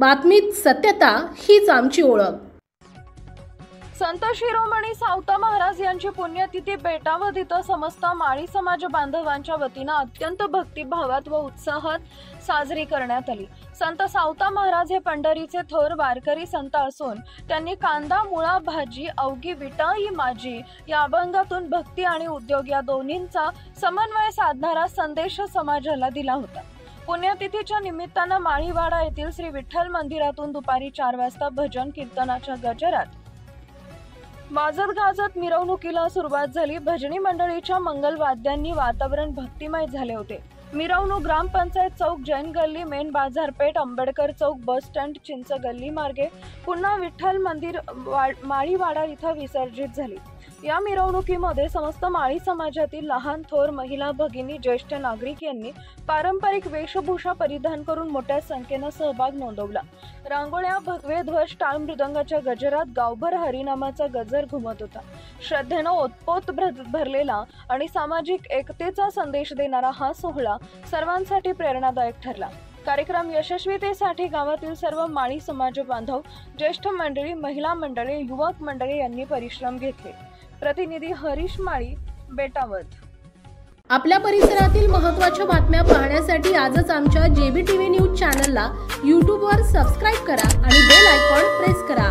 बातमीत सत्यता हीच आमची ओळख। संत शिरोमणी सावता महाराज यांची पुण्यतिथी बेटावद इथं समस्त माळी समाज बांधवांच्या वतीनं अत्यंत भक्तिभावात व उत्साहात साजरी करण्यात आली। संत सावता महाराज हे पंढरीचे थोर वारकरी संत असून त्यांनी कांदा मुळा भाजी अवघी विटाई माझी या अभंगातून भक्ती आणि उद्योग या दोन्हींचा समन्वय साधणारा संदेश समाजाला दिला होता। पुण्यतिथीच्या निमित्तानं माळीवाडा येथील श्री विठ्ठल मंदिरातून दुपारी 4 वाजता भजन कीर्तनाच्या गजरात वाजत गाजत मिरवणुकीला सुरुवात झाली। भजनी मंडळीच्या मंगल वाद्यांनी वातावरण भक्तिमय झाले होते। मिरवणूक ग्रामपंचायत चौक, जैन गल्ली, मेन बाजारपेठ, आंबेडकर चौक, बस स्टँड, चिंच गल्ली मार्गे पुन्हा विठ्ठल मंदिर माळीवाडा इथं विसर्जित झाली। या मिरवणुकीमध्ये समस्त माळी समाजातील लहान थोर महिला भगिनी ज्येष्ठ नागरिक यांनी पारंपरिक वेशभूषा परिधान करून मोठ्या संख्येने सहभाग नोंदवला। रांगोळ्या, भगवे ध्वज, टाळ मृदंगाच्या गजरात गावभर हरिनामाचा गजर घुमत होता। श्रद्धेनं ओतपोत भरलेला आणि सामाजिक एकतेचा संदेश देणारा हा सोहळा सर्वांसाठी प्रेरणादायक ठरला। कार्यक्रम यशस्वीतेसाठी गावातील सर्व माळी समाज बांधव, ज्येष्ठ मंडळी, महिला मंडळी, युवक मंडळी यांनी परिश्रम घेतले। प्रतिनिधी हरीश माळी, बेटावद। आपल्या परिसरातील महत्त्वाच्या बातम्या पाहण्यासाठी आजच आमच्या JBTV न्यूज चॅनलला YouTube वर सबस्क्राइब करा आणि बेल आयकॉन प्रेस करा।